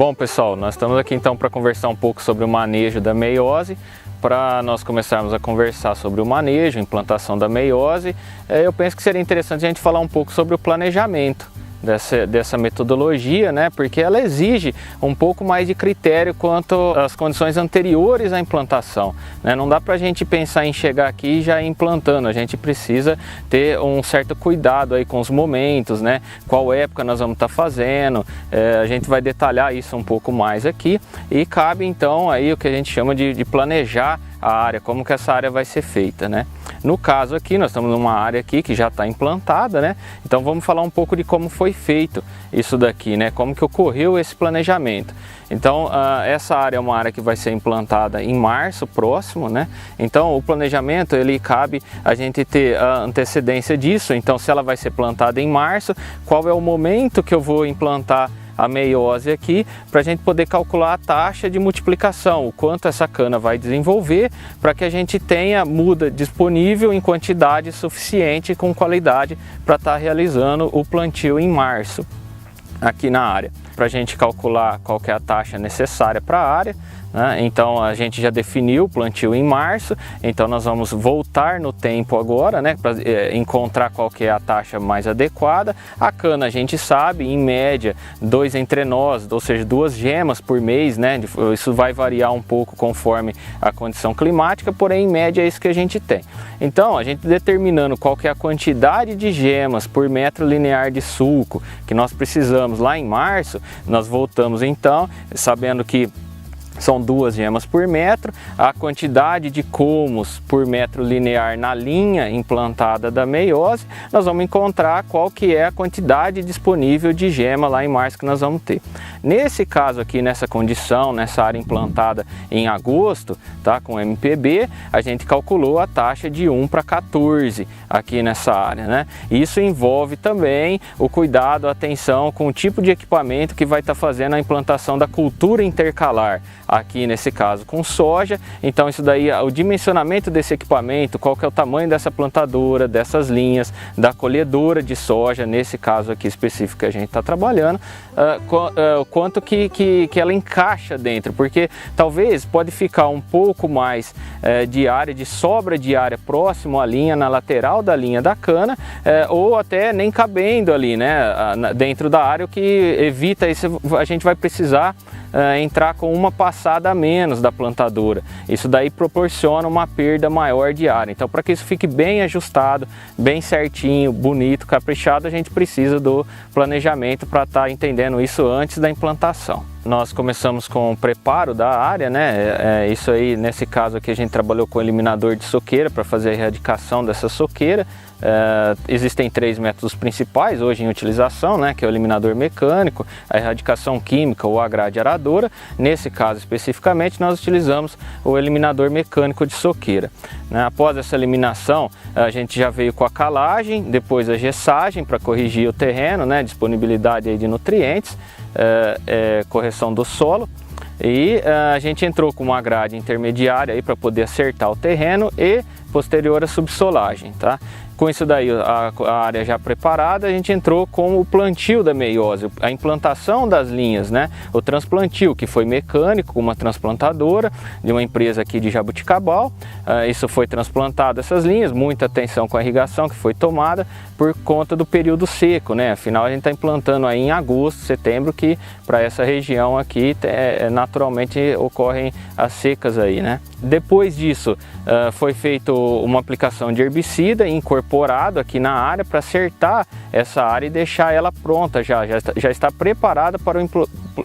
Bom pessoal, nós estamos aqui então para conversar um pouco sobre o manejo da meiose. Para nós começarmos a conversar sobre o manejo, implantação da meiose, eu penso que seria interessante a gente falar um pouco sobre o planejamento dessa metodologia, né? Porque ela exige um pouco mais de critério quanto às condições anteriores à implantação, né? Não dá para a gente pensar em chegar aqui e já ir implantando, a gente precisa ter um certo cuidado aí com os momentos, né? Qual época nós vamos estar fazendo, a gente vai detalhar isso um pouco mais aqui e cabe então aí o que a gente chama de planejar a área, como que essa área vai ser feita, né? No caso aqui, nós estamos numa área aqui que já está implantada, né? Então vamos falar um pouco de como foi feito isso daqui, né? Como que ocorreu esse planejamento. Então essa área é uma área que vai ser implantada em março próximo, né? Então o planejamento, ele cabe a gente ter a antecedência disso. Então se ela vai ser plantada em março, qual é o momento que eu vou implantar a meiose aqui, para a gente poder calcular a taxa de multiplicação, o quanto essa cana vai desenvolver, para que a gente tenha muda disponível em quantidade suficiente com qualidade para estar realizando o plantio em março aqui na área. Para a gente calcular qual que é a taxa necessária para a área, né? Então a gente já definiu o plantio em março, então nós vamos voltar no tempo agora, né, para encontrar qual que é a taxa mais adequada. A cana a gente sabe, em média, 2 entrenós, ou seja, 2 gemas por mês, né? Isso vai variar um pouco conforme a condição climática, porém em média é isso que a gente tem. Então a gente determinando qual que é a quantidade de gemas por metro linear de sulco que nós precisamos lá em março, nós voltamos então, sabendo que são 2 gemas por metro, a quantidade de colmos por metro linear na linha implantada da meiose, nós vamos encontrar qual que é a quantidade disponível de gema lá em março que nós vamos ter. Nesse caso aqui, nessa condição, nessa área implantada em agosto, tá, com MPB, a gente calculou a taxa de 1 para 14 aqui nessa área, né? Isso envolve também o cuidado, a atenção com o tipo de equipamento que vai estar fazendo a implantação da cultura intercalar. Aqui nesse caso com soja, então isso daí, o dimensionamento desse equipamento, qual que é o tamanho dessa plantadora, dessas linhas, da colhedora de soja, nesse caso aqui específico que a gente está trabalhando, quanto que ela encaixa dentro, porque talvez pode ficar um pouco mais de área, de sobra de área próximo à linha, na lateral da linha da cana, ou até nem cabendo ali, né, dentro da área, o que evita isso, a gente vai precisar entrar com uma passada a menos da plantadora. Isso daí proporciona uma perda maior de área. Então, para que isso fique bem ajustado, bem certinho, bonito, caprichado, a gente precisa do planejamento para estar entendendo isso antes da implantação. Nós começamos com o preparo da área, né? Isso aí, nesse caso aqui, a gente trabalhou com eliminador de soqueira para fazer a erradicação dessa soqueira. Existem 3 métodos principais hoje em utilização, né, que é o eliminador mecânico, a erradicação química ou a grade aradora. Nesse caso especificamente nós utilizamos o eliminador mecânico de soqueira, né? Após essa eliminação a gente já veio com a calagem, depois a gessagem para corrigir o terreno, né, disponibilidade aí de nutrientes, correção do solo. E a gente entrou com uma grade intermediária para poder acertar o terreno e posterior a subsolagem, tá? Com isso daí, a área já preparada, a gente entrou com o plantio da meiose, a implantação das linhas, né? O transplantio, que foi mecânico, com uma transplantadora de uma empresa aqui de Jabuticabal. Isso foi transplantado, essas linhas, muita atenção com a irrigação que foi tomada por conta do período seco, né? Afinal, a gente está implantando aí em agosto, setembro, que para essa região aqui naturalmente ocorrem as secas aí, né? Depois disso, foi feita uma aplicação de herbicida incorporado aqui na área para acertar essa área e deixar ela pronta, já está preparada para a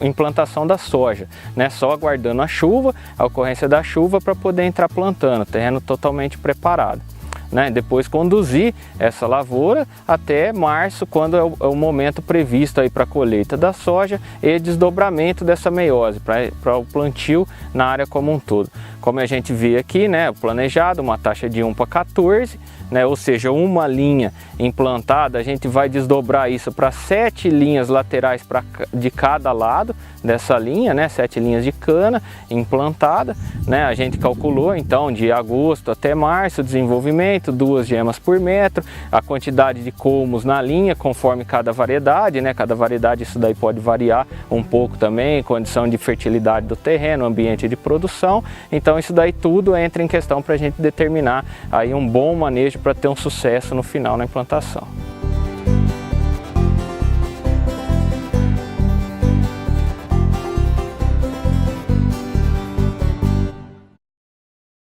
implantação da soja, né? Só aguardando a chuva, a ocorrência da chuva para poder entrar plantando, terreno totalmente preparado, né? Depois conduzir essa lavoura até março, quando é o momento previsto aí para a colheita da soja e desdobramento dessa meiose para o plantio na área como um todo. Como a gente vê aqui, né, planejado uma taxa de 1 para 14, né, ou seja, uma linha implantada, a gente vai desdobrar isso para 7 linhas laterais de cada lado dessa linha, né, 7 linhas de cana implantada, né? A gente calculou então de agosto até março o desenvolvimento, 8, 2 gemas por metro, a quantidade de colmos na linha conforme cada variedade, né? Cada variedade isso daí pode variar um pouco também, condição de fertilidade do terreno, ambiente de produção, então isso daí tudo entra em questão para a gente determinar aí um bom manejo para ter um sucesso no final na implantação.